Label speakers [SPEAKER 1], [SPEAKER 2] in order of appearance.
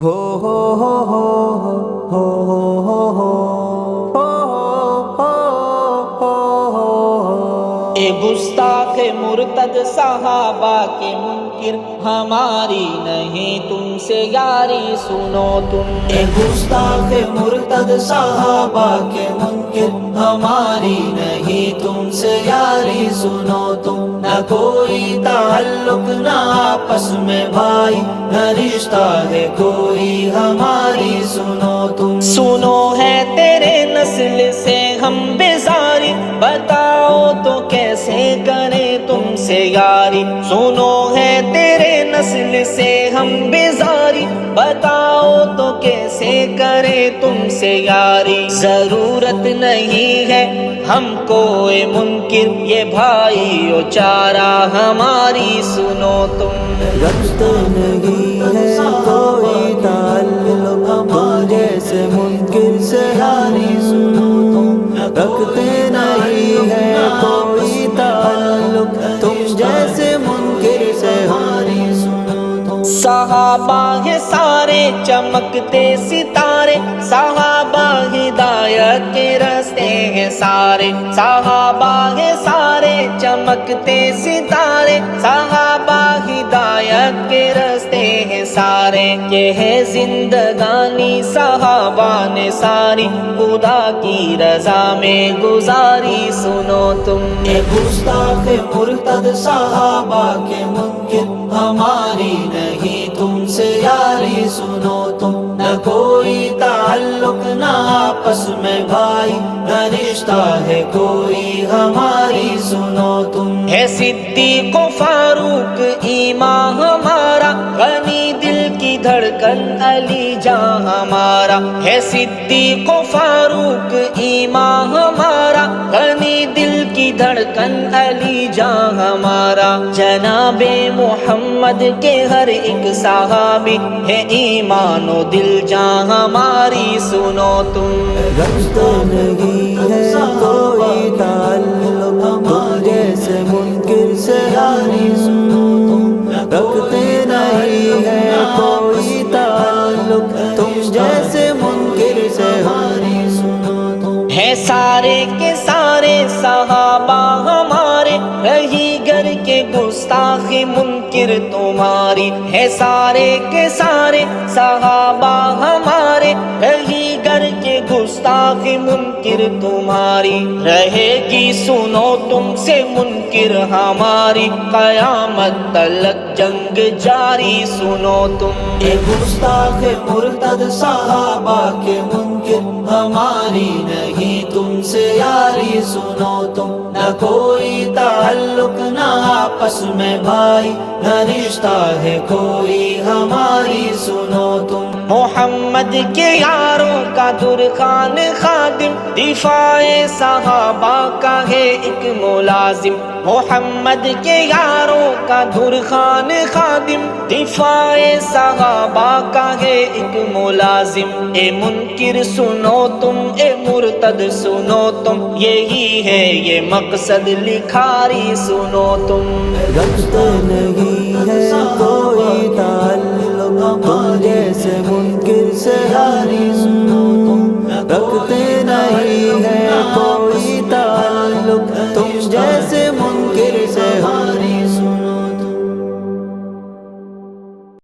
[SPEAKER 1] ہو ہو ہو ہو ہو ہو ہو
[SPEAKER 2] اے گستاخ مرتد صحابہ کے منکر، ہماری نہیں تم سے یاری سنو تم۔
[SPEAKER 1] اے گستاخ مرتد صحابہ کے منکر، ہماری نہیں تم سے یاری سنو تم۔ نہ کوئی تعلق نہ آپس میں بھائی، نہ رشتہ ہے کوئی ہماری سنو تم۔
[SPEAKER 2] سنو ہے تیرے نسل سے ہم بیزاری، بتاؤ تو کیسے کریں تم سے یاری۔ سنو ہے تیرے نسل سے ہم بیزاری، بتاؤ تو کیسے کریں تم سے یاری۔ ضرورت نہیں ہے ہم کو اے منکر، یہ بھائی و چارہ ہماری سنو تم۔
[SPEAKER 1] رکھتے نہیں ہے کوئی تعلق تم جیسے منکر سے یاری سنو تم۔ رکھتے نہیں ہے کوئی تعلق تم جیسے منکر سے یاری سنو تم۔
[SPEAKER 2] صحابہ ہیں سارے چمکتے ستارے، صحابہ ہدایت کے راستے ہیں سارے۔ صحابہ ہیں سارے چمکتے ستارے، صحابہ ہدایت کے راستے ہیں سارے۔ یہ ہے زندگانی صحابہ نے ساری، خدا کی رضا میں گزاری سنو تم۔
[SPEAKER 1] اے گستاخ مرتد صحابہ کے منکر، ہماری نہیں تم سے یاری سنو تم۔ نہ کوئی تعلق نہ آپس میں بھائی، نہ رشتہ ہے کوئی ہماری سنو تم۔
[SPEAKER 2] ہے صدیق و فاروق ایمان ہمارا، غنی دل کی دھڑکن علی جاں ہمارا۔ ہے صدیق و فاروق ایمان ہمارا، غنی دل کی دھڑکن علی جاں ہمارا۔ جناب محمد کے ہر ایک صحابی ہے ایمان و دل جاں ہماری سنو تم۔
[SPEAKER 1] رکھتے نہیں ہے کوئی تعلق تم جیسے منکر سے یاری سنو تم۔ رکھتے نہیں ہے کوئی تعلق تم جیسے منکر سے یاری سنو تم۔
[SPEAKER 2] ہے سارے کے سارے صحابہ ہمارے، رہی گر کے گستاخ منکر تمہاری۔ ہے سارے کے سارے صحابہ ہمارے، رہی گر کے گستاخ منکر تمہاری۔ رہے گی سنو تم سے منکر ہماری، قیامت تلک جنگ جاری سنو تم۔
[SPEAKER 1] اے گستاخ مرتد صحابہ کے منکر، ہماری نہیں تم سے یاری سنو تم۔ نہ کوئی تعلق نہ آپس میں بھائی، نہ رشتہ ہے کوئی ہماری سنو تم۔
[SPEAKER 2] محمد کے یاروں کا درخان خادم، دفاع صحابہ کا ہے ایک ملازم۔ محمد کے یاروں کا درخان خادم، دفاع صحابہ کا ہے ایک ملازم۔ اے منکر سنو تم، اے مرتد سنو تم، یہی ہے یہ مقصد لکھاری سنو تم۔
[SPEAKER 1] رکھتے نہیں ہے کوئی تعلق